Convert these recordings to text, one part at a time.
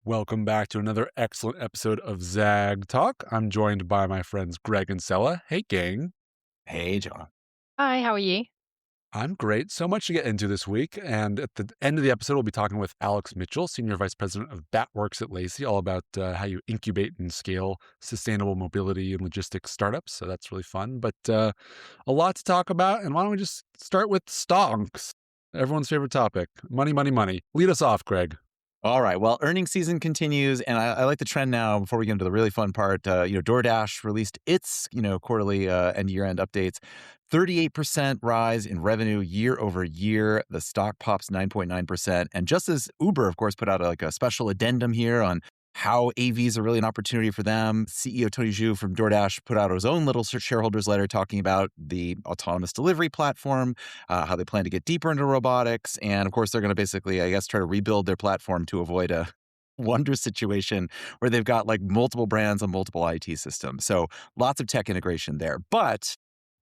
Welcome back to another excellent episode of Zag Talk. I'm joined by my friends Greg and Sella. Hey, gang. Hey, John. Hi, how are you? I'm great. So much to get into this week. And at the end of the episode, we'll be talking with Alex Mitchell, Senior Vice President of BATWorks at LACI, all about how you incubate and scale sustainable mobility and logistics startups. So that's really fun. But a lot to talk about. And why don't we just start with stonks? Everyone's favorite topic. Money, money, money. Lead us off, Greg. All right. Well, earnings season continues, and I like the trend now. Before we get into the really fun part, DoorDash released its quarterly and year-end updates. 38% rise in revenue year over year. The stock pops 9.9%, and just as Uber, of course, put out a special addendum here on how AVs are really an opportunity for them. CEO Tony Zhu from DoorDash put out his own little shareholders letter talking about the autonomous delivery platform, how they plan to get deeper into robotics. And of course, they're going to basically, I guess, try to rebuild their platform to avoid a wonder situation where they've got like multiple brands on multiple IT systems. So lots of tech integration there. But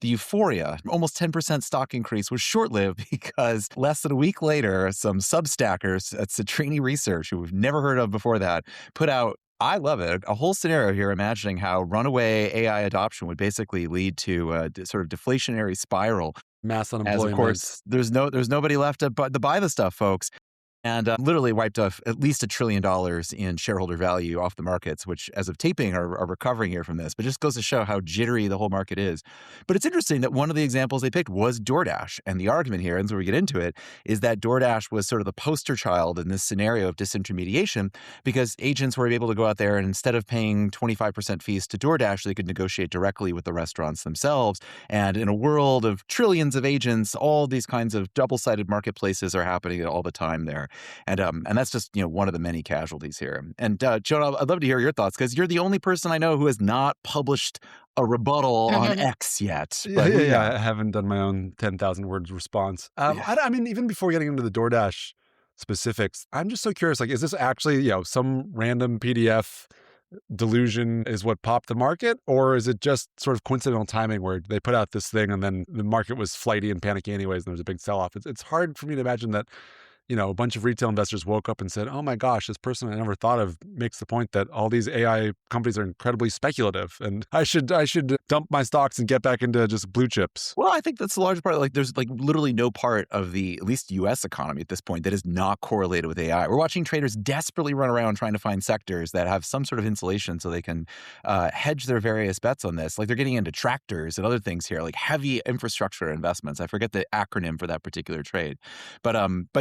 the euphoria, almost 10% stock increase, was short-lived because less than a week later, some substackers at Citrini Research, who we've never heard of before that, put out, I love it, a whole scenario here imagining how runaway AI adoption would basically lead to a sort of deflationary spiral. Mass As unemployment. of course, there's nobody left to buy the stuff, folks. And literally wiped off at least $1 trillion in shareholder value off the markets, which as of taping are recovering here from this. But just goes to show how jittery the whole market is. But it's interesting that one of the examples they picked was DoorDash. And the argument here, and so we get into it, is that DoorDash was sort of the poster child in this scenario of disintermediation because agents were able to go out there and instead of paying 25% fees to DoorDash, they could negotiate directly with the restaurants themselves. And in a world of trillions of agents, all these kinds of double-sided marketplaces are happening all the time there. And that's just one of the many casualties here. And Joan, I'd love to hear your thoughts because you're the only person I know who has not published a rebuttal on X yet. But yeah, I haven't done my own 10,000 words response. I mean, even before getting into the DoorDash specifics, I'm just so curious. Like, is this actually some random PDF delusion is what popped the market, or is it just sort of coincidental timing where they put out this thing and then the market was flighty and panicky anyways, and there was a big sell-off? It's hard for me to imagine that a bunch of retail investors woke up and said, oh my gosh, this person I never thought of makes the point that all these AI companies are incredibly speculative and I should dump my stocks and get back into just blue chips. Well, I think that's the largest part. Like, there's literally no part of the, at least U.S. economy at this point that is not correlated with AI. We're watching traders desperately run around trying to find sectors that have some sort of insulation so they can hedge their various bets on this. Like, they're getting into tractors and other things here, like heavy infrastructure investments. I forget the acronym for that particular trade. But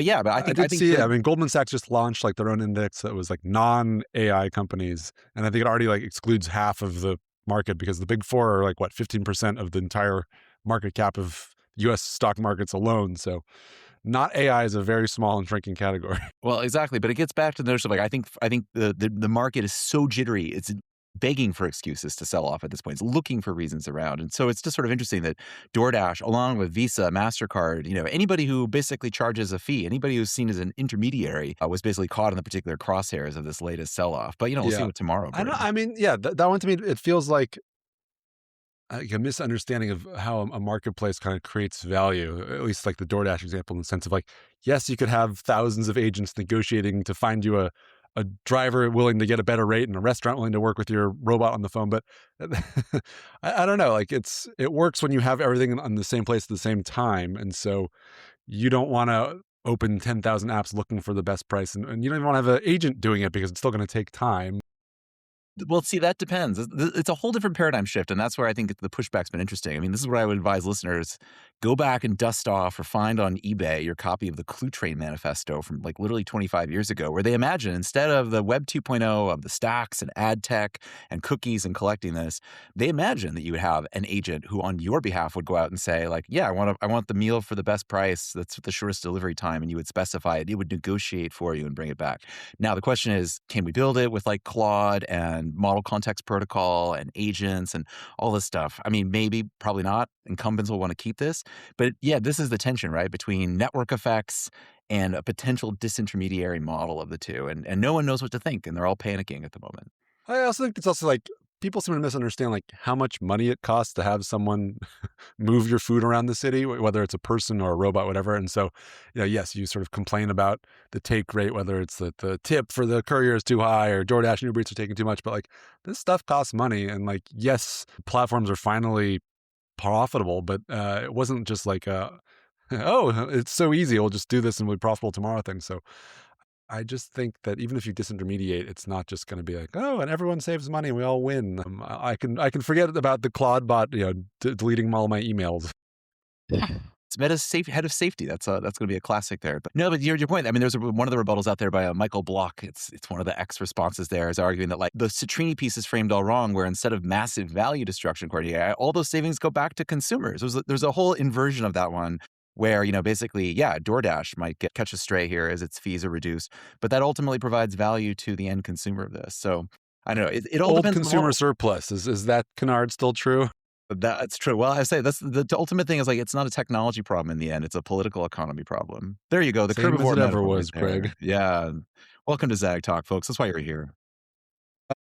yeah, I think see. I mean, Goldman Sachs just launched their own index that was non-AI companies, and I think it already excludes half of the market because the big four are 15% of the entire market cap of U.S. stock markets alone. So, not AI is a very small and shrinking category. Well, exactly, but it gets back to the notion of I think the market is so jittery. It's begging for excuses to sell off at this point. It's looking for reasons around. And so it's just sort of interesting that DoorDash, along with Visa, MasterCard, anybody who basically charges a fee, anybody who's seen as an intermediary was basically caught in the particular crosshairs of this latest sell-off. But, we'll see what tomorrow brings. That one to me, it feels like a misunderstanding of how a marketplace kind of creates value, at least the DoorDash example, in the sense of yes, you could have thousands of agents negotiating to find you a driver willing to get a better rate and a restaurant willing to work with your robot on the phone. But I don't know, it works when you have everything on the same place at the same time. And so you don't want to open 10,000 apps looking for the best price. And you don't even want to have an agent doing it because it's still going to take time. Well, see, that depends. It's a whole different paradigm shift, and that's where I think the pushback's been interesting. I mean, this is where I would advise listeners, go back and dust off or find on eBay your copy of the Clue Train Manifesto from literally 25 years ago, where they imagine instead of the Web 2.0 of the stacks and ad tech and cookies and collecting this, they imagine that you would have an agent who on your behalf would go out and say, yeah, I want the meal for the best price. That's the shortest delivery time, and you would specify it. It would negotiate for you and bring it back. Now, the question is, can we build it with Claude and model context protocol and agents and all this stuff? I mean, maybe, probably not. Incumbents will want to keep this. But yeah, this is the tension, right, between network effects and a potential disintermediary model of the two. And no one knows what to think, and they're all panicking at the moment. I also think it's also people seem to misunderstand like how much money it costs to have someone move your food around the city, whether it's a person or a robot, whatever. And so, yes, you sort of complain about the take rate, whether it's the tip for the courier is too high or DoorDash and Uber Eats are taking too much. But like this stuff costs money. And like, yes, platforms are finally profitable, but it wasn't just like oh, it's so easy. We'll just do this and we'll be profitable tomorrow thing. So I just think that even if you disintermediate, it's not just going to be like, oh, and everyone saves money and we all win. I can forget about the Claude bot, deleting all my emails. It's Meta's head of safety. That's going to be a classic there. But no, but your point. I mean, there's one of the rebuttals out there by Michael Block. It's one of the X responses there is arguing that like the Citrini piece is framed all wrong, where instead of massive value destruction according to AI, all those savings go back to consumers. There's a whole inversion of that one where, basically, yeah, DoorDash might catch a stray here as its fees are reduced, but that ultimately provides value to the end consumer of this. So I don't know. It all Old depends on consumer surplus. Is that canard still true? That's true. Well, I say that's the ultimate thing is like it's not a technology problem in the end; it's a political economy problem. There you go. The Same as herbivore it ever metaphor was, right there. Craig. Yeah. Welcome to Zag Talk, folks. That's why you're here.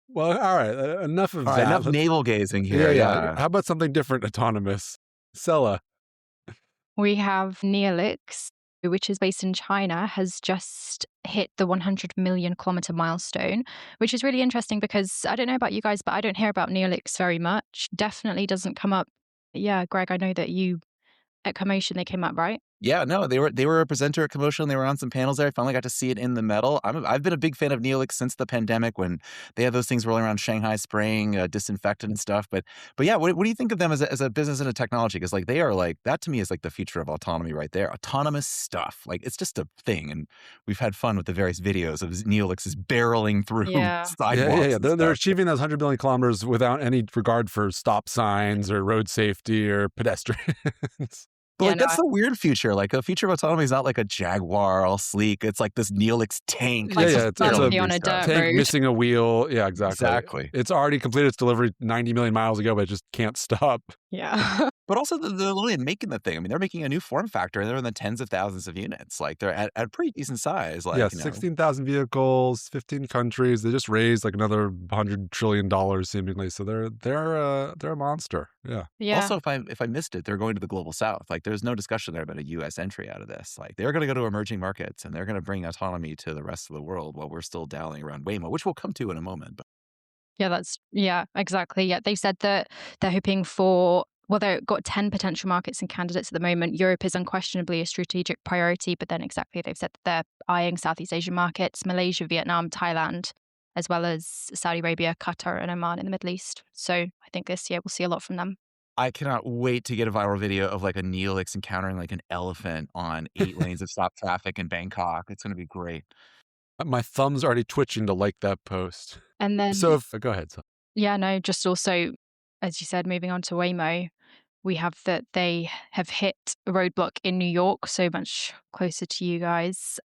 Well, all right. Enough of All that. right, enough navel gazing here. Yeah. How about something different? Autonomous. Sella. We have Neolix, which is based in China, has just hit the 100 million kilometer milestone, which is really interesting because I don't know about you guys, but I don't hear about Neolix very much. Definitely doesn't come up. Yeah, Greg, I know that you at Commotion they came up, right? Yeah, no, they were a presenter at Commotion. They were on some panels there. I finally got to see it in the metal. I've been a big fan of Neolix since the pandemic when they had those things rolling around Shanghai spraying disinfectant and stuff. But yeah, what do you think of them as a business and a technology? Because like they are like that to me is like the future of autonomy right there. Autonomous stuff, like it's just a thing, and we've had fun with the various videos of Neolix's barreling through sidewalks. Yeah. They're achieving those 100 million kilometers without any regard for stop signs or road safety or pedestrians. But like that's the weird future. Like a future of autonomy is not like a Jaguar all sleek. It's like this Neolix tank. Like it's on a dirt tank road. missing a wheel. Yeah, exactly. It's already completed its delivery 90 million miles ago, but it just can't stop. Yeah. But also they're literally making the thing. I mean, they're making a new form factor and they're in the tens of thousands of units. Like they're at a pretty decent size. Like 16,000 vehicles, 15 countries. They just raised like another $100 trillion seemingly. So they're a monster. Yeah. Also, if I missed it, they're going to the global south. Like there's no discussion there about a U.S. entry out of this. Like they're going to go to emerging markets and they're going to bring autonomy to the rest of the world while we're still dallying around Waymo, which we'll come to in a moment. But Yeah, exactly. Yeah, they said that they're hoping for. Well, they've got 10 potential markets and candidates at the moment. Europe is unquestionably a strategic priority, but then exactly they've said that they're eyeing Southeast Asian markets, Malaysia, Vietnam, Thailand, as well as Saudi Arabia, Qatar, and Oman in the Middle East. So I think this year we'll see a lot from them. I cannot wait to get a viral video of like a Neolix encountering like an elephant on 8 lanes of stop traffic in Bangkok. It's going to be great. My thumb's already twitching to like that post. And then, so go ahead. Yeah, no, just also, as you said, moving on to Waymo, we have that they have hit a roadblock in New York, so much closer to you guys.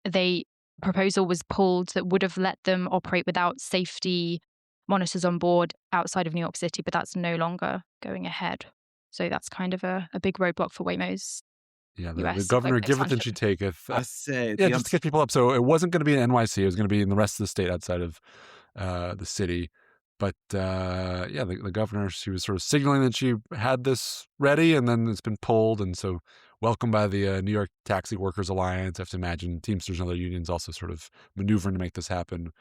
Proposal was pulled that would have let them operate without safety monitors on board outside of New York City, but that's no longer going ahead. So that's kind of a big roadblock for Waymo's. Yeah, the governor giveth and she taketh. I say, just to get people up. So it wasn't going to be in NYC. It was going to be in the rest of the state outside of the city. But the governor, she was sort of signaling that she had this ready, and then it's been pulled. And so, welcome by the New York Taxi Workers Alliance. I have to imagine Teamsters and other unions also sort of maneuvering to make this happen.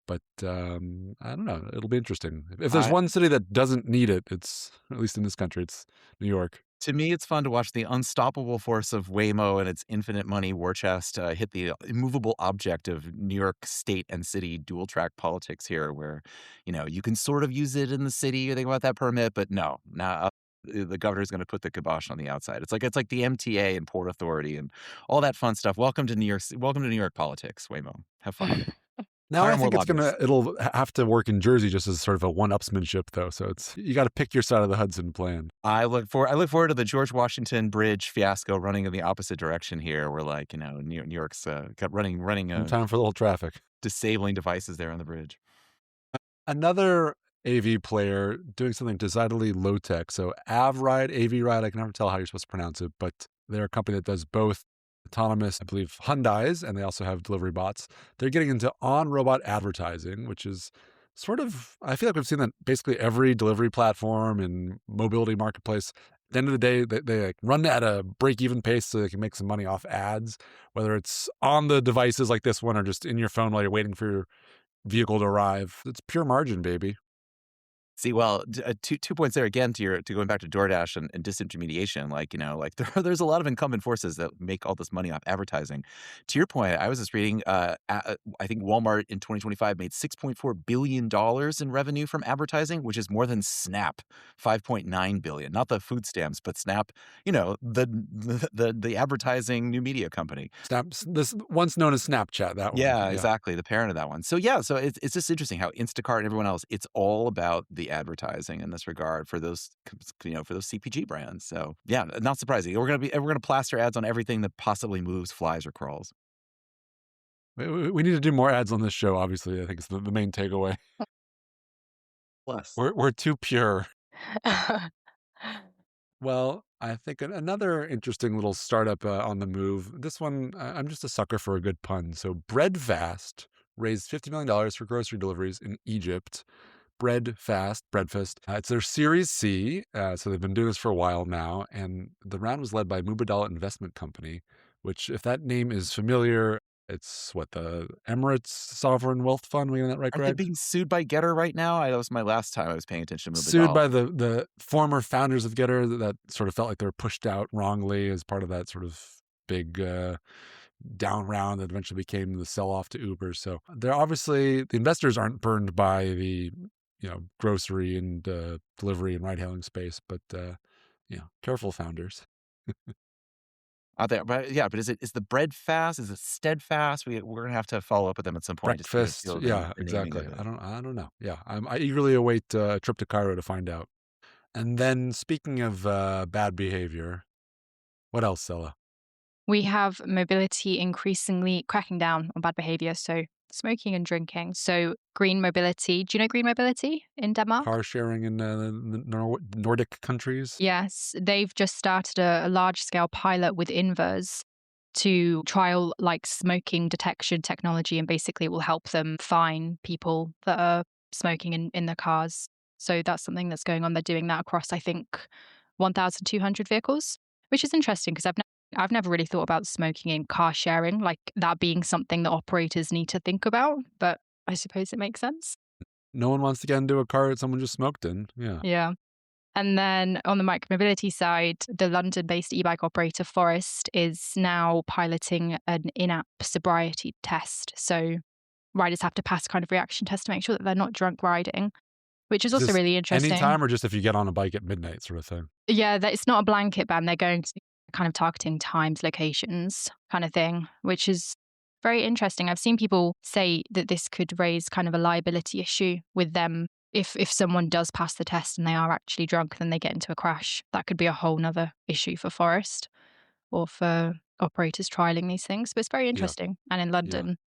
But I don't know. It'll be interesting. If there's one city that doesn't need it, it's, at least in this country, it's New York. To me, it's fun to watch the unstoppable force of Waymo and its infinite money war chest hit the immovable object of New York state and city dual track politics here, where, you can sort of use it in the city or think about that permit, but no, the governor's going to put the kibosh on the outside. It's like the MTA and Port Authority and all that fun stuff. Welcome to New York politics, Waymo. Have fun. Now I think it'll have to work in Jersey just as sort of a one-upsmanship, though. So you got to pick your side of the Hudson plan. I look forward to the George Washington Bridge fiasco running in the opposite direction here, where New York's got running time for the whole traffic, disabling devices there on the bridge. Another AV player doing something decidedly low tech. So AvRide, I can never tell how you're supposed to pronounce it, but they're a company that does both autonomous, I believe, Hyundais, and they also have delivery bots. They're getting into on-robot advertising, which is sort of, I feel like we've seen that basically every delivery platform and mobility marketplace. At the end of the day, they like run at a break-even pace so they can make some money off ads, whether it's on the devices like this one or just in your phone while you're waiting for your vehicle to arrive. It's pure margin, baby. See, well, two points there again to going back to DoorDash and disintermediation. Like, like there's a lot of incumbent forces that make all this money off advertising. To your point, I was just reading, I think Walmart in 2025 made $6.4 billion in revenue from advertising, which is more than Snap, 5.9 billion. Not the food stamps, but Snap, the advertising new media company. This once known as Snapchat, that one. Yeah, Yeah. exactly, the parent of that one. So, yeah, so it's just interesting how Instacart and everyone else, it's all about the advertising in this regard for those for those CPG brands. So, yeah, not surprising. We're gonna plaster ads on everything that possibly moves, flies, or crawls. We need to do more ads on this show, obviously. I think it's the main takeaway. Plus. We're too pure. Well, I think another interesting little startup on the move. This one, I'm just a sucker for a good pun. So, Breadfast raised $50 million for grocery deliveries in Egypt. Breadfast. It's their Series C. So they've been doing this for a while now. And the round was led by Mubadala Investment Company, which, if that name is familiar, it's what, the Emirates Sovereign Wealth Fund? We getting that right, Aren't they Greg? being sued by Getter right now? That was my last time I was paying attention to Sued Mubadala. by the former founders of Getter that sort of felt like they were pushed out wrongly as part of that sort of big down round that eventually became the sell off to Uber. So they're obviously, the investors aren't burned by the grocery and delivery and ride hailing space, but careful founders. Out there, but yeah, but is the bread fast? Is it steadfast? We're gonna have to follow up with them at some point just to get a Breakfast, feel of yeah, the naming exactly. of it. I don't know. Yeah, I eagerly await a trip to Cairo to find out. And then speaking of bad behavior, what else, Stella? We have mobility increasingly cracking down on bad behavior, so smoking and drinking. So green mobility. Do you know green mobility in Denmark? Car sharing in the Nordic countries? Yes, they've just started a large scale pilot with Invers to trial like smoking detection technology, and basically it will help them find people that are smoking in their cars. So that's something that's going on. They're doing that across, I think, 1,200 vehicles, which is interesting because I've never really thought about smoking in car sharing, like that being something that operators need to think about, but I suppose it makes sense. No one wants to get into a car that someone just smoked in. Yeah. Yeah. And then on the micromobility side, the London-based e-bike operator Forest is now piloting an in-app sobriety test. So riders have to pass a kind of reaction test to make sure that they're not drunk riding, which is Is also this really interesting. anytime or just if you get on a bike at midnight sort of thing? Yeah, that it's not a blanket ban. They're going to kind of targeting times, locations kind of thing, which is very interesting. I've seen people say that this could raise kind of a liability issue with them. If someone does pass the test and they are actually drunk, then they get into a crash. That could be a whole nother issue for Forest or for operators trialing these things. But it's very Yeah. interesting. And in Yeah. London,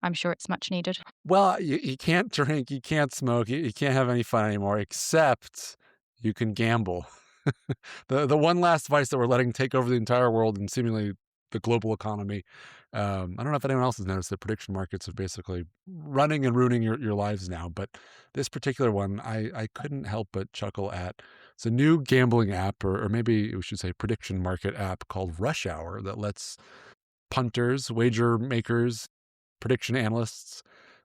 I'm sure it's much needed. Well, you can't drink, you can't smoke, you can't have any fun anymore, except you can gamble. The one last vice that we're letting take over the entire world and seemingly the global economy. I don't know if anyone else has noticed that prediction markets are basically running and ruining your lives now, but this particular one, I couldn't help but chuckle at. It's a new gambling app, or maybe we should say prediction market app called Rush Hour that lets punters, wager makers, prediction analysts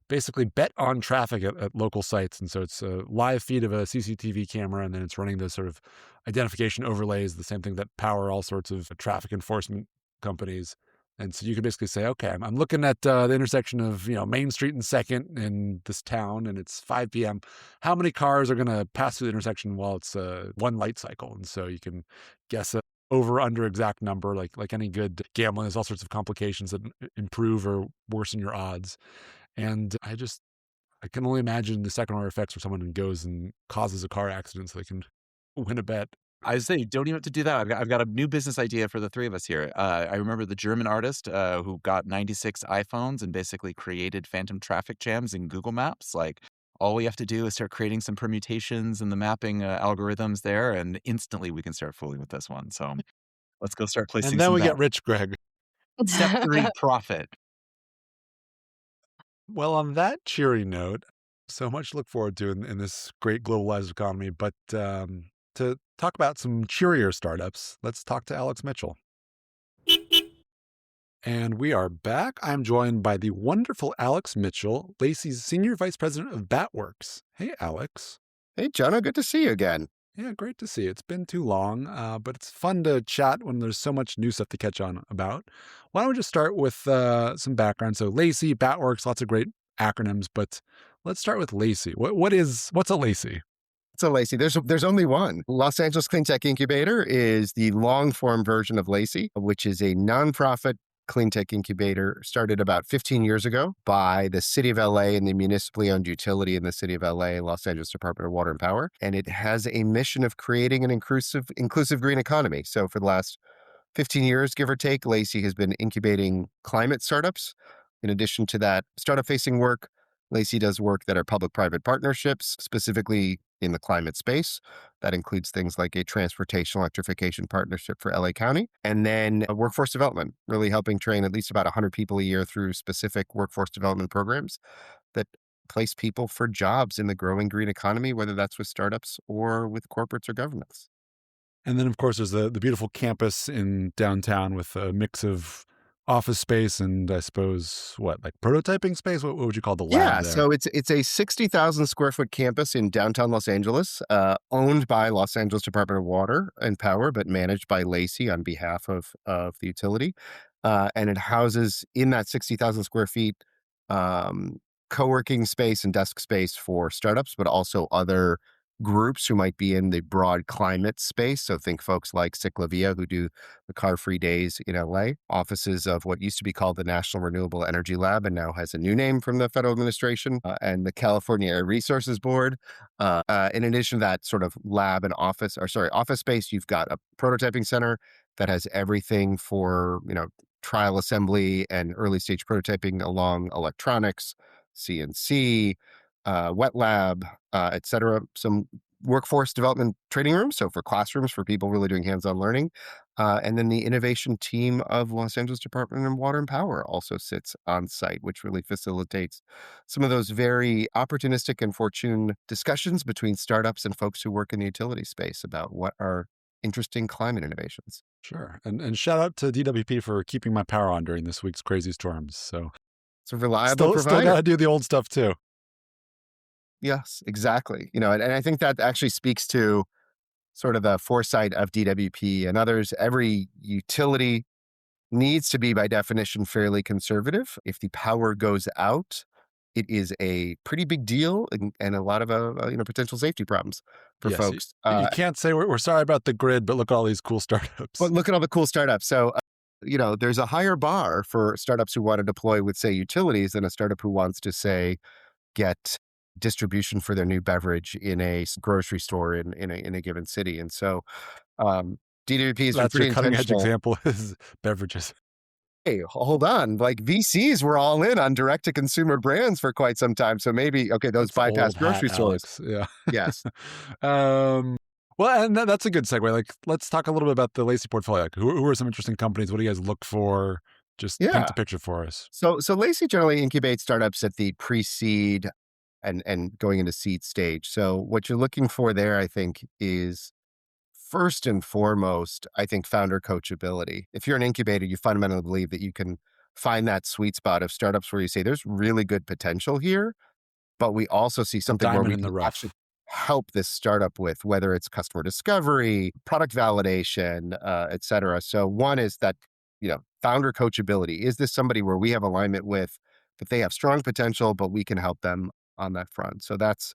basically bet on traffic at local sites. And so it's a live feed of a CCTV camera, and then it's running those sort of identification overlays, the same thing that power all sorts of traffic enforcement companies. And so you can basically say, okay, I'm looking at the intersection of Main Street and Second in this town, and it's 5 p.m. How many cars are going to pass through the intersection while it's one light cycle? And so you can guess a over under exact number, like any good gambling. There's all sorts of complications that improve or worsen your odds. And I can only imagine the second order effects where someone goes and causes a car accident so they can win a bet. I say, don't even have to do that. I've got a new business idea for the three of us here. I remember the German artist who got 96 iPhones and basically created phantom traffic jams in Google Maps. Like, all we have to do is start creating some permutations and the mapping algorithms there, and instantly we can start fooling with this one. So let's go start placing And then some we get bets. rich, Greg. Step three, profit. Well, on that cheery note, So much to look forward to in this great globalized economy. But to talk about some cheerier startups, let's talk to Alex Mitchell. And we are back. I'm joined by the wonderful Alex Mitchell, LACI's Senior Vice President of BATWorks. Hey, Alex. Hey, Jonah, good to see you again. Yeah, great to see you. It's been too long, but it's fun to chat when there's so much new stuff to catch on about. Why don't we just start with some background? So, LACI, BATWorks, lots of great acronyms, but let's start with LACI. What's a LACI? So, LACI, there's only one. Los Angeles Clean Tech Incubator is the long form version of LACI, which is a nonprofit clean tech incubator started about 15 years ago by the city of LA and the municipally owned utility in the city of LA, Los Angeles Department of Water and Power. And it has a mission of creating an inclusive green economy. So for the last 15 years, give or take, LACI has been incubating climate startups. In addition to that startup-facing work, LACI does work that are public-private partnerships, specifically in the climate space. That includes things like a transportation electrification partnership for LA County, and then a workforce development, really helping train at least about 100 people a year through specific workforce development programs that place people for jobs in the growing green economy, whether that's with startups or with corporates or governments. And then, of course, there's the beautiful campus in downtown with a mix of office space and I suppose, like prototyping space? What would you call the lab Yeah, there? so it's a 60,000 square foot campus in downtown Los Angeles, owned by Los Angeles Department of Water and Power, but managed by LACI on behalf of the utility. And it houses in that 60,000 square feet um, co-working space and desk space for startups, but also other groups who might be in the broad climate space. So think folks like Ciclavia who do the car-free days in LA, offices of what used to be called the National Renewable Energy Lab and now has a new name from the federal administration, and the California Air Resources Board. In addition to that sort of lab and office space, you've got a prototyping center that has everything for, trial assembly and early stage prototyping along electronics, CNC, wet lab, et cetera. Some workforce development training rooms, so for classrooms for people really doing hands-on learning. And then the innovation team of Los Angeles Department of Water and Power also sits on site, which really facilitates some of those very opportunistic and fortune discussions between startups and folks who work in the utility space about what are interesting climate innovations. Sure. And shout out to DWP for keeping my power on during this week's crazy storms. So It's a reliable still got provider. to do the old stuff too. Yes, exactly. And I think that actually speaks to sort of the foresight of DWP and others. Every utility needs to be, by definition, fairly conservative. If the power goes out, it is a pretty big deal and a lot of potential safety problems for Yes, folks. you can't say we're sorry about the grid, but look at all these cool startups. But look at all the cool startups. So, there's a higher bar for startups who want to deploy with, say, utilities than a startup who wants to, say, get distribution for their new beverage in a grocery store in a given city. And so DWP has been That's your pretty cutting edge intentional. example is beverages. Hey, hold on. Like VCs were all in on direct to consumer brands for quite some time. So maybe, okay, those It's bypass old hat, grocery stores. Alex. Yeah. Yes. Well, and that's a good segue. Like, let's talk a little bit about the LACI portfolio. Like, who are some interesting companies? What do you guys look for? Just paint Yeah. the picture for us. So LACI generally incubates startups at the pre-seed and going into seed stage. So what you're looking for there, I think, is first and foremost, I think, founder coachability. If you're an incubator, you fundamentally believe that you can find that sweet spot of startups where you say there's really good potential here, but we also see something where Diamond we in the can actually rough. help this startup with, whether it's customer discovery, product validation, et cetera. So one is that, founder coachability. Is this somebody where we have alignment with, that they have strong potential, but we can help them on that front? So that's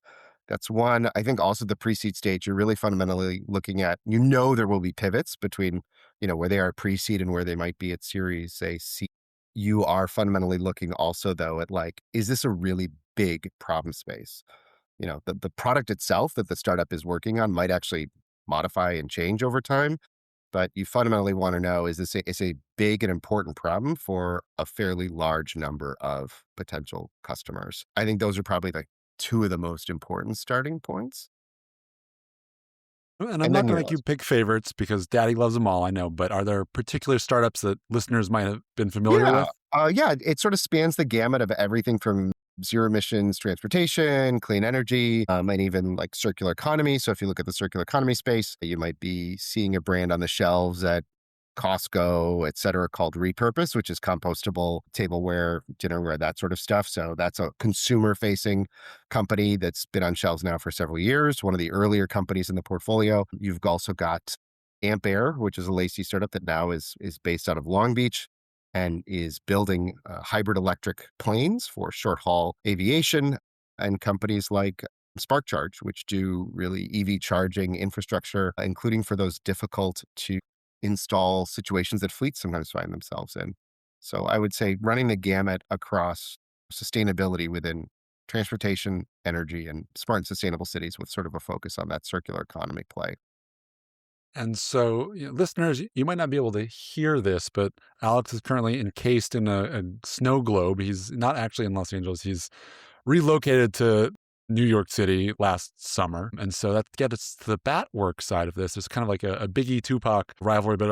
one. I think also the pre-seed stage, you're really fundamentally looking at, there will be pivots between, where they are pre-seed and where they might be at series, say, C. You are fundamentally looking also though at like, is this a really big problem space? The product itself that the startup is working on might actually modify and change over time, but you fundamentally want to know, is a big and important problem for a fairly large number of potential customers? I think those are probably like two of the most important starting points. And I'm And not then going to your make you list. pick favorites because daddy loves them all, I know, but are there particular startups that listeners might have been familiar Yeah. with? Yeah, it sort of spans the gamut of everything from zero emissions transportation, clean energy, and even like circular economy. So if you look at the circular economy space, you might be seeing a brand on the shelves at Costco, et cetera, called Repurpose, which is compostable tableware, dinnerware, that sort of stuff. So that's a consumer facing company that's been on shelves now for several years, one of the earlier companies in the portfolio. You've also got Ampere, which is a LACI startup that now is based out of Long Beach and is building hybrid electric planes for short haul aviation, and companies like Spark Charge, which do really EV charging infrastructure, including for those difficult to install situations that fleets sometimes find themselves in. So I would say running the gamut across sustainability within transportation, energy, and smart and sustainable cities with sort of a focus on that circular economy play. And so, listeners, you might not be able to hear this, but Alex is currently encased in a snow globe. He's not actually in Los Angeles. He's relocated to New York City last summer. And so that gets us to the BATWorks side of this. It's kind of like a Biggie Tupac rivalry, but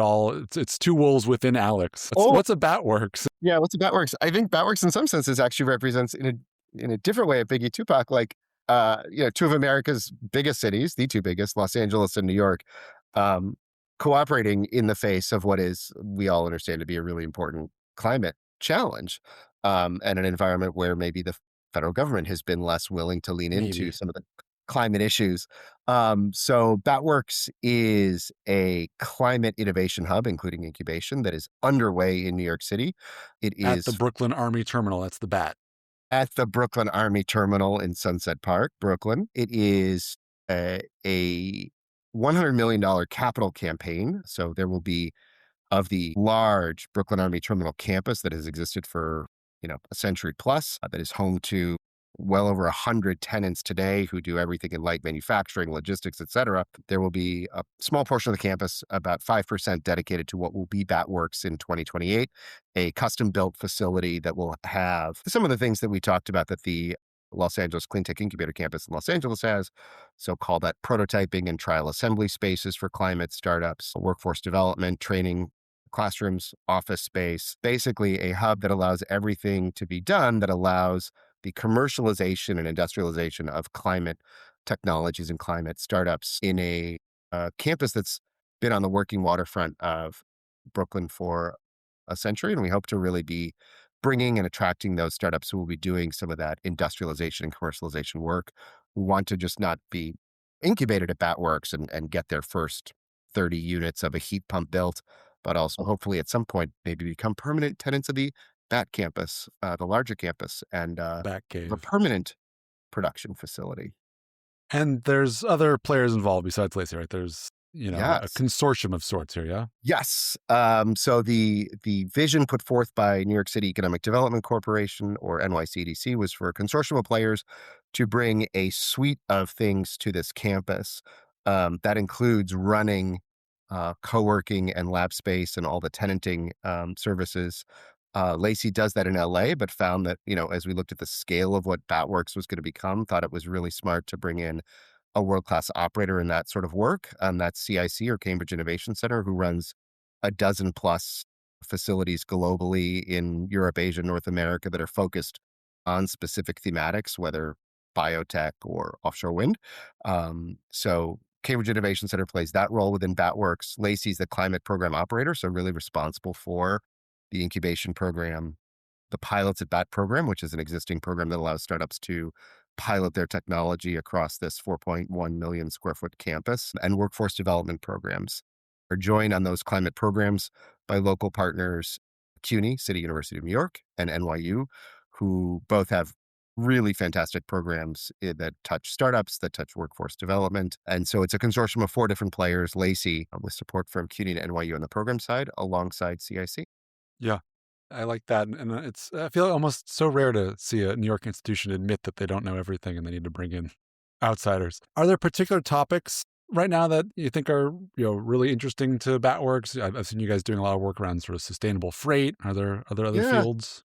it's two wolves within Alex. What's a BATWorks? Yeah, what's a BATWorks? I think BATWorks in some senses actually represents in a different way a Biggie Tupac, like two of America's biggest cities, the two biggest, Los Angeles and New York, um, cooperating in the face of what is, we all understand to be a really important climate challenge, and an environment where maybe the federal government has been less willing to lean into Maybe. some of the climate issues. So BATWorks is a climate innovation hub, including incubation, that is underway in New York City. It At the is Brooklyn Army Terminal. That's the BAT. at the Brooklyn Army Terminal in Sunset Park, Brooklyn. It is a $100 million capital campaign. So there will be, of the large Brooklyn Army Terminal campus that has existed for, a century plus, that is home to well over 100 tenants today who do everything in light manufacturing, logistics, et cetera. There will be a small portion of the campus, about 5% dedicated to what will be BATWorks in 2028, a custom-built facility that will have some of the things that we talked about that the Los Angeles Clean Tech Incubator Campus in Los Angeles has. So call that prototyping and trial assembly spaces for climate startups, workforce development, training, classrooms, office space, basically a hub that allows everything to be done that allows the commercialization and industrialization of climate technologies and climate startups in a campus that's been on the working waterfront of Brooklyn for a century. And we hope to really be bringing and attracting those startups who will be doing some of that industrialization and commercialization work, who want to just not be incubated at BATWorks and get their first 30 units of a heat pump built, but also hopefully at some point maybe become permanent tenants of the BAT campus, the larger campus, and BAT the Cave. permanent production facility. And there's other players involved besides LACI, right? There's, a Yes. consortium of sorts here, yeah? Yes. So the vision put forth by New York City Economic Development Corporation, or NYCDC, was for a consortium of players to bring a suite of things to this campus. That includes running co-working and lab space and all the tenanting services. LACI does that in LA, but found that, as we looked at the scale of what BATWorks was going to become, thought it was really smart to bring in a world-class operator in that sort of work. That's CIC, or Cambridge Innovation Center, who runs a dozen plus facilities globally in Europe, Asia, North America that are focused on specific thematics, whether biotech or offshore wind. So Cambridge Innovation Center plays that role within BATWorks. LACI is the climate program operator, so really responsible for the incubation program, the Pilots at BAT program, which is an existing program that allows startups to pilot their technology across this 4.1 million square foot campus, and workforce development programs are joined on those climate programs by local partners, CUNY, City University of New York, and NYU, who both have really fantastic programs that touch startups, that touch workforce development. And so it's a consortium of 4 different players, LACI, with support from CUNY and NYU on the program side, alongside CIC. Yeah. I like that. And I feel almost so rare to see a New York institution admit that they don't know everything and they need to bring in outsiders. Are there particular topics right now that you think are, really interesting to BATWorks? I've seen you guys doing a lot of work around sort of sustainable freight. Are there other Yeah. fields?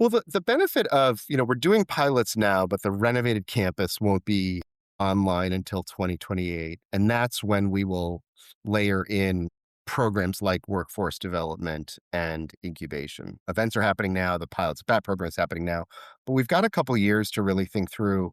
Well, the benefit of, we're doing pilots now, but the renovated campus won't be online until 2028. And that's when we will layer in programs like workforce development and incubation. Events are happening now. The Pilots of BAT program is happening now. But we've got a couple years to really think through,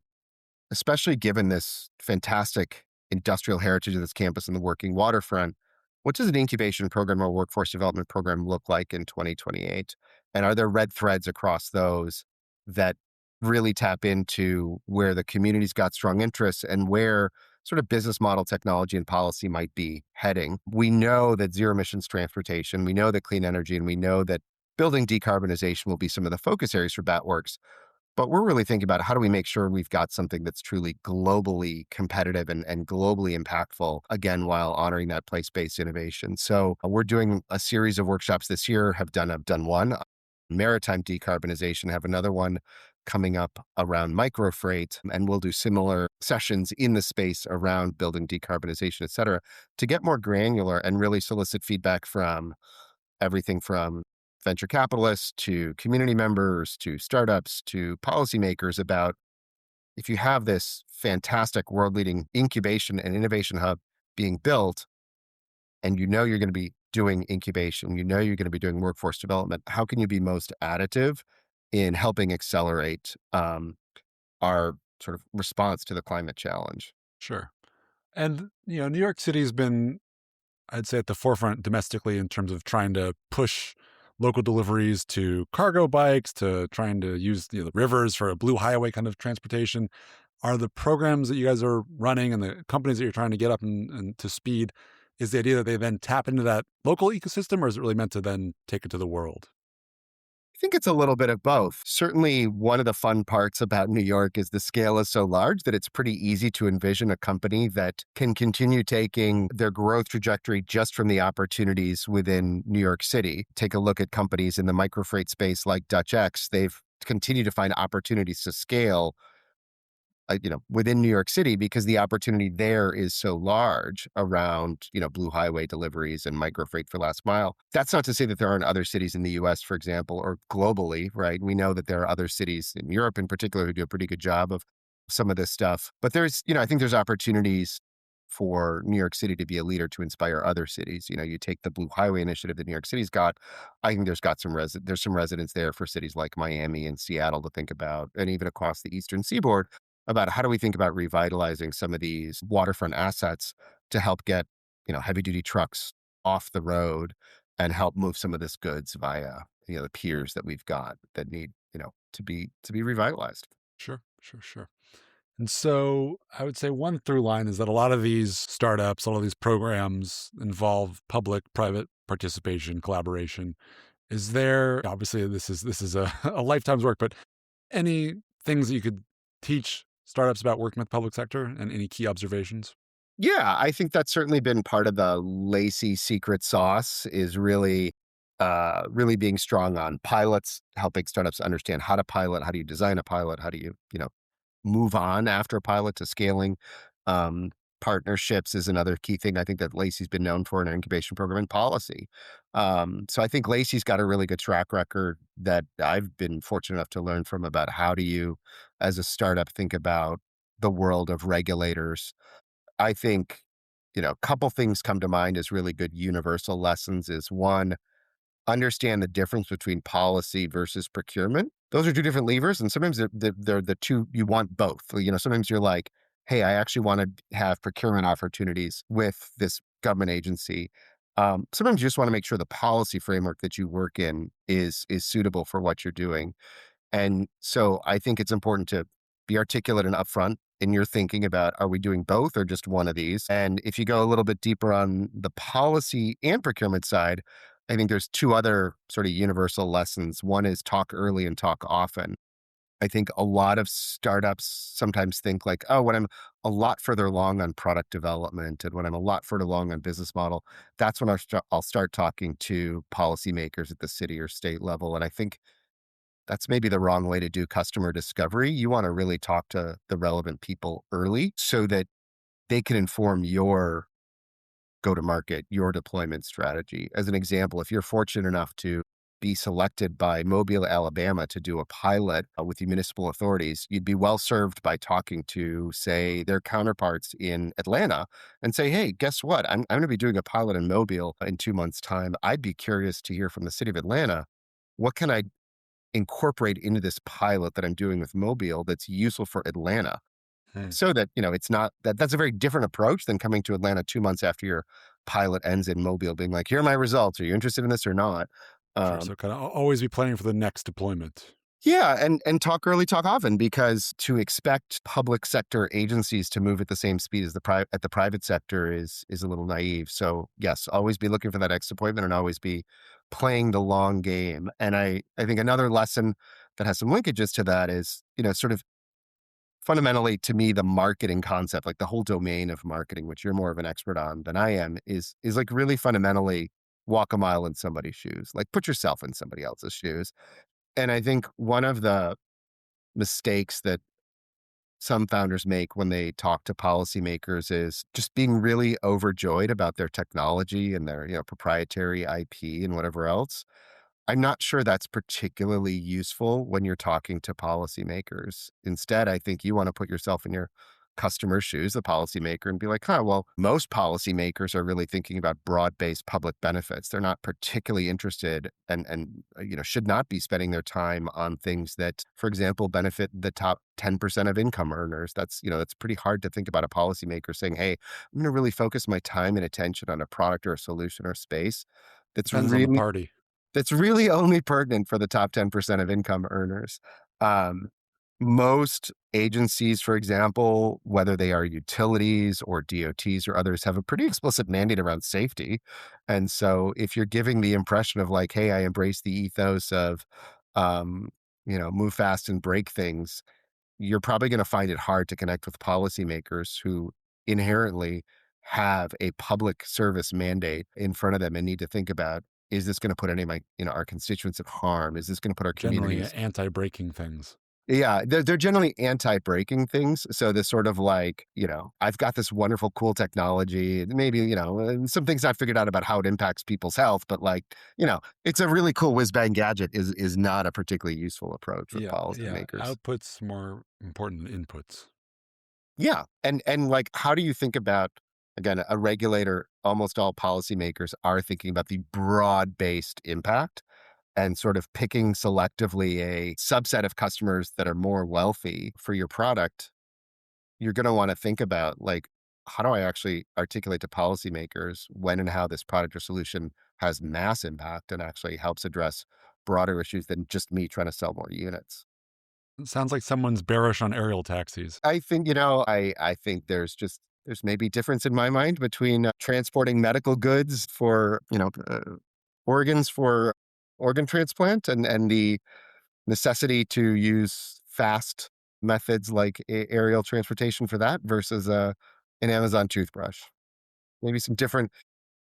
especially given this fantastic industrial heritage of this campus and the working waterfront. What does an incubation program or workforce development program look like in 2028? And are there red threads across those that really tap into where the community's got strong interests and where sort of business model technology and policy might be heading? We know that zero emissions transportation, we know that clean energy, and we know that building decarbonization will be some of the focus areas for BATWorks. But we're really thinking about how do we make sure we've got something that's truly globally competitive and globally impactful, again, while honoring that place-based innovation. So we're doing a series of workshops this year, have done one, maritime decarbonization, have another one coming up around microfreight, and we'll do similar sessions in the space around building decarbonization, et cetera, to get more granular and really solicit feedback from everything from venture capitalists to community members to startups to policymakers about if you have this fantastic world leading incubation and innovation hub being built, and you know you're going to be doing incubation, you know you're going to be doing workforce development, how can you be most additive in helping accelerate our sort of response to the climate challenge? Sure. And, New York City's been, I'd say, at the forefront domestically in terms of trying to push local deliveries to cargo bikes, to trying to use the rivers for a blue highway kind of transportation. Are the programs that you guys are running and the companies that you're trying to get up and to speed, is the idea that they then tap into that local ecosystem, or is it really meant to then take it to the world? I think it's a little bit of both. Certainly, one of the fun parts about New York is the scale is so large that it's pretty easy to envision a company that can continue taking their growth trajectory just from the opportunities within New York City. Take a look at companies in the microfreight space like Dutch X. They've continued to find opportunities to scale within New York City because the opportunity there is so large around, blue highway deliveries and microfreight for last mile. That's not to say that there aren't other cities in the US, for example, or globally, right? We know that there are other cities in Europe in particular who do a pretty good job of some of this stuff. But I think there's opportunities for New York City to be a leader to inspire other cities. You take the Blue Highway initiative that New York City's got. I think there's some residents there for cities like Miami and Seattle to think about, and even across the Eastern Seaboard about how do we think about revitalizing some of these waterfront assets to help get, heavy duty trucks off the road and help move some of this goods via, the piers that we've got that need, to be revitalized. Sure, sure, sure. And so I would say one through line is that a lot of these startups, a lot of these programs involve public-private participation, collaboration. Is there, obviously this is a, a lifetime's work, but any things that you could teach startups about working with the public sector and any key observations? Yeah, I think that's certainly been part of the LACI secret sauce is really being strong on pilots, helping startups understand how to pilot, how do you design a pilot, how do you move on after a pilot to scaling. Um, Partnerships is another key thing I think that LACI's been known for in our incubation program and policy. So I think LACI's got a really good track record that I've been fortunate enough to learn from about how do you, as a startup, think about the world of regulators. I think, a couple things come to mind as really good universal lessons is one, understand the difference between policy versus procurement. Those are two different levers, and sometimes they're the two, you want both. Sometimes you're like, hey, I actually want to have procurement opportunities with this government agency. Sometimes you just want to make sure the policy framework that you work in is suitable for what you're doing. And so I think it's important to be articulate and upfront in your thinking about, are we doing both or just one of these? And if you go a little bit deeper on the policy and procurement side, I think there's two other sort of universal lessons. One is talk early and talk often. I think a lot of startups sometimes think like, oh, when I'm a lot further along on product development and when I'm a lot further along on business model, that's when I'll start talking to policymakers at the city or state level. And I think that's maybe the wrong way to do customer discovery. You want to really talk to the relevant people early so that they can inform your go to market, your deployment strategy. As an example, if you're fortunate enough to be selected by Mobile, Alabama to do a pilot with the municipal authorities, you'd be well served by talking to, say, their counterparts in Atlanta and say, hey, guess what? I'm going to be doing a pilot in Mobile in 2 months' time. I'd be curious to hear from the city of Atlanta. What can I incorporate into this pilot that I'm doing with Mobile that's useful for Atlanta? Hmm. So that, it's not that's a very different approach than coming to Atlanta 2 months after your pilot ends in Mobile, being like, here are my results. Are you interested in this or not? Sure. Um, So kind of always be planning for the next deployment. yeah, and talk early, talk often, because to expect public sector agencies to move at the same speed as the private sector is a little naive. So yes, always be looking for that next appointment and always be playing the long game. And I think another lesson that has some linkages to that is, sort of fundamentally to me, the marketing concept, like the whole domain of marketing, which you're more of an expert on than I am, is like really fundamentally walk a mile in somebody's shoes. Like put yourself in somebody else's shoes. And I think one of the mistakes that some founders make when they talk to policymakers is just being really overjoyed about their technology and their, proprietary IP and whatever else. I'm not sure that's particularly useful when you're talking to policymakers. Instead, I think you want to put yourself in your customer's shoes, the policymaker, and be like, well, most policymakers are really thinking about broad-based public benefits. They're not particularly interested and should not be spending their time on things that, for example, benefit the top 10% of income earners. That's pretty hard to think about a policymaker saying, hey, I'm going to really focus my time and attention on a product or a solution or space that's Depends on the really party. that's really only pertinent for the top 10% of income earners. Um, Most agencies, for example, whether they are utilities or DOTs or others, have a pretty explicit mandate around safety. And so if you're giving the impression of like, hey, I embrace the ethos of, um, move fast and break things, you're probably going to find it hard to connect with policymakers who inherently have a public service mandate in front of them and need to think about, is this going to put any of my, our constituents at harm? Is this going to put our Generally communities? anti-breaking things. Yeah, they're generally anti-breaking things. So this sort of like, I've got this wonderful, cool technology. Maybe, some things I've figured out about how it impacts people's health, but like, it's a really cool whiz bang gadget is not a particularly useful approach with Yeah. Yeah. policymakers. Outputs more important than inputs. Yeah. And like, how do you think about, again, a regulator? Almost all policymakers are thinking about the broad-based impact and sort of picking selectively a subset of customers that are more wealthy for your product. You're going to want to think about like, how do I actually articulate to policymakers when and how this product or solution has mass impact and actually helps address broader issues than just me trying to sell more units? It sounds like someone's bearish on aerial taxis. I think, I think there's maybe difference in my mind between transporting medical goods for, organs for organ transplant and the necessity to use fast methods like aerial transportation for that versus an Amazon toothbrush. Maybe some different,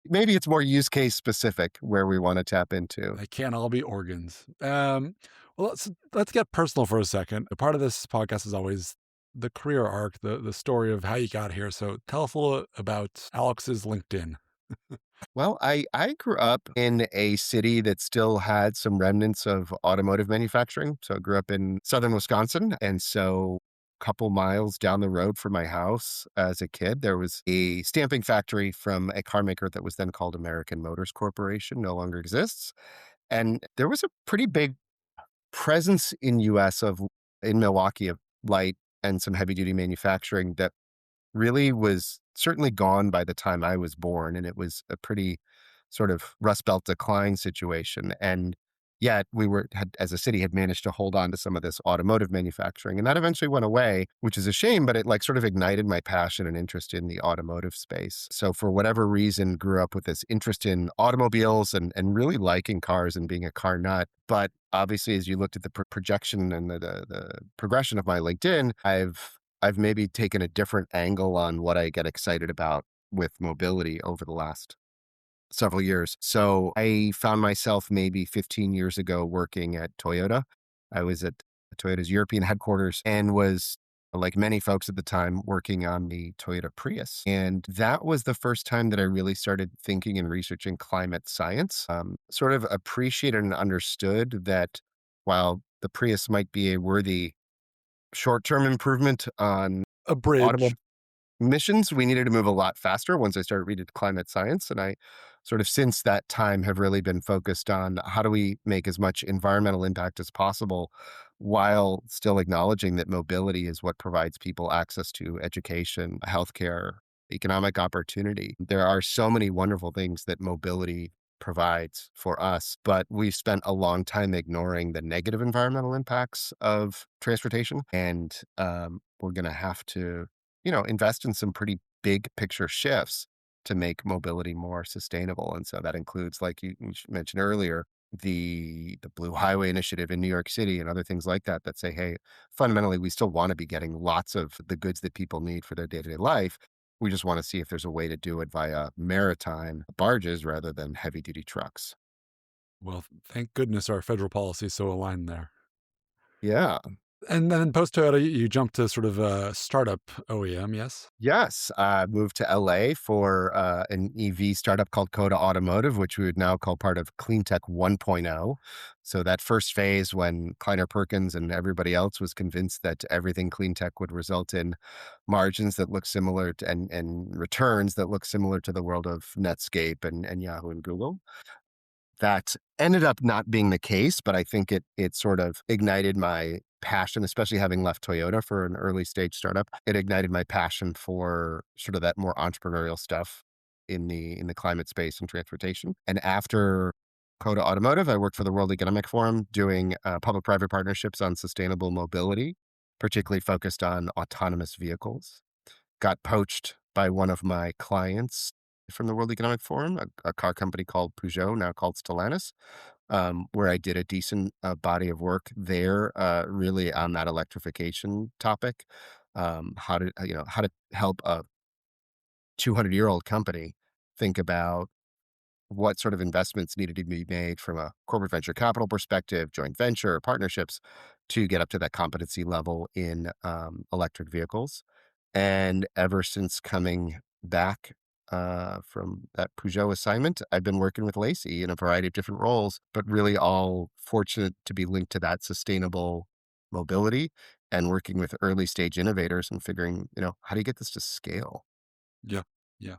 maybe it's more use case specific where we want to tap into. They can't all be organs. Well, let's get personal for a second. A part of this podcast is always the career arc, the story of how you got here. So tell us a little about Alex's LinkedIn. Well, I grew up in a city that still had some remnants of automotive manufacturing. So I grew up in southern Wisconsin. And so a couple miles down the road from my house as a kid, there was a stamping factory from a car maker that was then called American Motors Corporation, no longer exists. And there was a pretty big presence in in Milwaukee of light and some heavy duty manufacturing that really was certainly gone by the time I was born, and it was a pretty sort of Rust Belt decline situation. And yet as a city, had managed to hold on to some of this automotive manufacturing, and that eventually went away, which is a shame. But it like sort of ignited my passion and interest in the automotive space. So for whatever reason, grew up with this interest in automobiles and really liking cars and being a car nut. But obviously, as you looked at the projection and the progression of my LinkedIn, I've maybe taken a different angle on what I get excited about with mobility over the last several years. So I found myself maybe 15 years ago working at Toyota. I was at Toyota's European headquarters and was like many folks at the time, working on the Toyota Prius. And that was the first time that I really started thinking and researching climate science. Sort of appreciated and understood that while the Prius might be a worthy short term improvement on A bridge. automobile missions, we needed to move a lot faster once I started reading climate science. And I sort of since that time have really been focused on how do we make as much environmental impact as possible while still acknowledging that mobility is what provides people access to education, healthcare, economic opportunity. There are so many wonderful things that mobility provides for us, but we've spent a long time ignoring the negative environmental impacts of transportation. And we're going to have to invest in some pretty big picture shifts to make mobility more sustainable. And so that includes, like you mentioned earlier, the Blue Highway Initiative in New York City and other things like that that say, hey, fundamentally, we still want to be getting lots of the goods that people need for their day-to-day life. We just want to see if there's a way to do it via maritime barges rather than heavy-duty trucks. Well, thank goodness our federal policy is so aligned there. Yeah. And then post Toyota, you jumped to sort of a startup OEM, yes? Yes, I moved to LA for an EV startup called Coda Automotive, which we would now call part of Cleantech 1.0. So that first phase when Kleiner Perkins and everybody else was convinced that everything clean tech would result in margins that look similar to, and returns that look similar to the world of Netscape and Yahoo and Google. That ended up not being the case, but I think it sort of ignited my passion, especially having left Toyota for an early stage startup. It ignited my passion for sort of that more entrepreneurial stuff in the climate space and transportation. And after Coda Automotive, I worked for the World Economic Forum doing public-private partnerships on sustainable mobility, particularly focused on autonomous vehicles. Got poached by one of my clients from the World Economic Forum, a car company called Peugeot, now called Stellantis, where I did a decent body of work there, really on that electrification topic. How to help a 200-year-old company think about what sort of investments needed to be made from a corporate venture capital perspective, joint venture, partnerships to get up to that competency level in electric vehicles. And ever since coming back from that Peugeot assignment, I've been working with LACI in a variety of different roles, but really all fortunate to be linked to that sustainable mobility and working with early stage innovators and figuring, how do you get this to scale? Yeah. Yeah.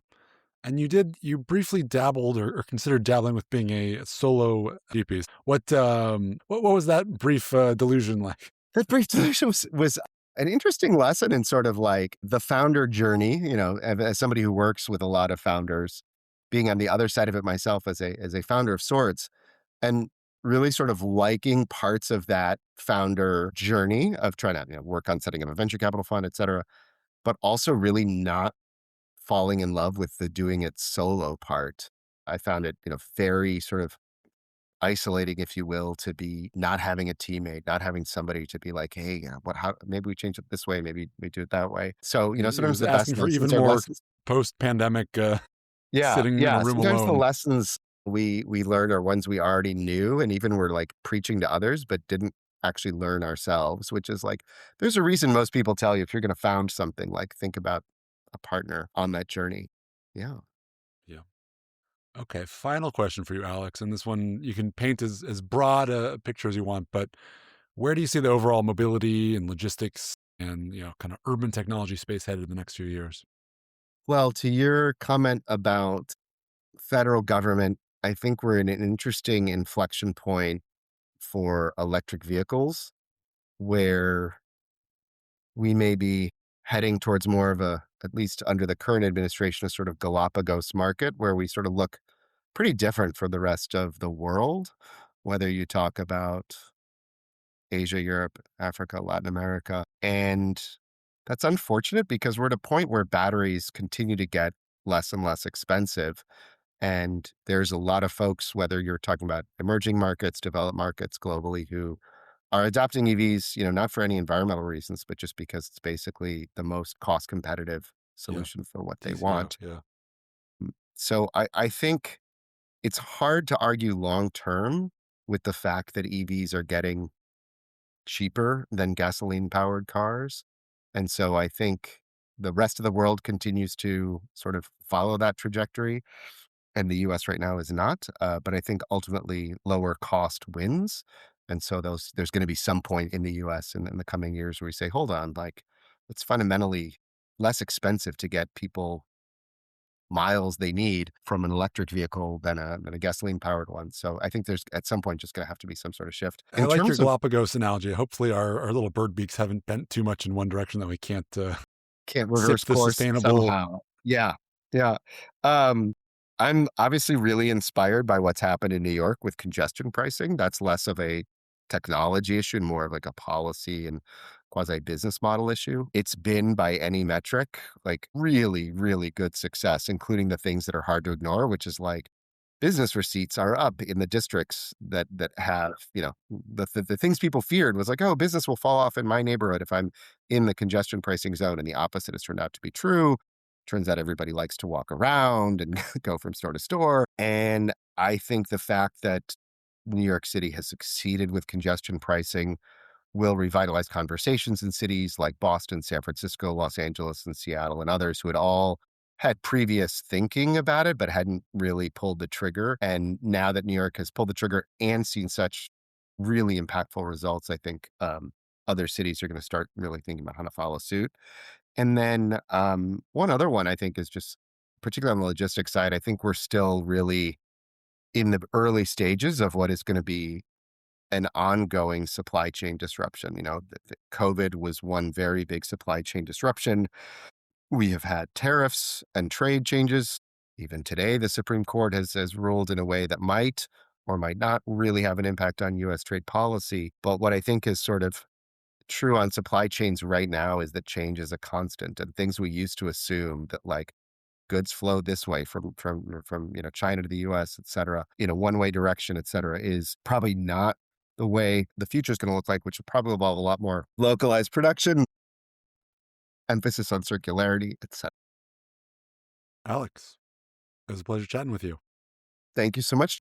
And you briefly dabbled or considered dabbling with being a solo GP. What was that brief delusion like? That brief solution was an interesting lesson in sort of like the founder journey, as somebody who works with a lot of founders, being on the other side of it myself as a founder of sorts, and really sort of liking parts of that founder journey of trying to work on setting up a venture capital fund, et cetera, but also really not falling in love with the doing it solo part. I found it, very sort of isolating, if you will, to be not having a teammate, not having somebody to be like, hey, how, maybe we change it this way, maybe we do it that way. So, It sometimes was the best asking for lessons even are more lessons. post-pandemic Yeah. sitting in a Yeah. room Sometimes the alone. lessons we learn are ones we already knew and even were like preaching to others, but didn't actually learn ourselves, which is like, there's a reason most people tell you if you're going to found something, like think about a partner on that journey. Yeah. Yeah. Okay. Final question for you, Alex. And this one, you can paint as broad a picture as you want, but where do you see the overall mobility and logistics and, kind of urban technology space headed in the next few years? Well, to your comment about federal government, I think we're in an interesting inflection point for electric vehicles where we may be heading towards more of a, at least under the current administration, a sort of Galapagos market where we sort of look pretty different for the rest of the world, whether you talk about Asia, Europe, Africa, Latin America. And that's unfortunate because we're at a point where batteries continue to get less and less expensive. And there's a lot of folks, whether you're talking about emerging markets, developed markets globally, who are adopting EVs, not for any environmental reasons, but just because it's basically the most cost competitive Yeah. solution for what they TCO. want. Yeah. So I think it's hard to argue long term with the fact that EVs are getting cheaper than gasoline powered cars. And so I think the rest of the world continues to sort of follow that trajectory. And the US right now is not. But I think ultimately lower cost wins. And so there's going to be some point in the US in the coming years where we say, hold on, like it's fundamentally less expensive to get people miles they need from an electric vehicle than a gasoline powered one. So I think there's at some point just going to have to be some sort of shift I in like your terms of Galapagos analogy. Hopefully, our little bird beaks haven't bent too much in one direction that we can't can't sip reverse the course sustainable. somehow. Yeah. Yeah. Um, I'm obviously really inspired by what's happened in New York with congestion pricing. That's less of a technology issue and more of like a policy and quasi business model issue. It's been by any metric, like really, really good success, including the things that are hard to ignore, which is like business receipts are up in the districts that have, the things people feared was like, oh, business will fall off in my neighborhood if I'm in the congestion pricing zone. And the opposite has turned out to be true. Turns out everybody likes to walk around and go from store to store. And I think the fact that New York City has succeeded with congestion pricing will revitalize conversations in cities like Boston, San Francisco, Los Angeles, and Seattle, and others who had all had previous thinking about it, but hadn't really pulled the trigger. And now that New York has pulled the trigger and seen such really impactful results, I think other cities are going to start really thinking about how to follow suit. And then one other one I think is just, particularly on the logistics side, I think we're still really in the early stages of what is going to be an ongoing supply chain disruption. COVID was one very big supply chain disruption. We have had tariffs and trade changes. Even today, the Supreme Court has ruled in a way that might or might not really have an impact on US trade policy. But what I think is sort of true on supply chains right now is that change is a constant, and things we used to assume that like goods flow this way from China to the US, et cetera, in a one-way direction, et cetera, is probably not the way the future is going to look like, which will probably involve a lot more localized production, emphasis on circularity, et cetera. Alex, it was a pleasure chatting with you. Thank you so much.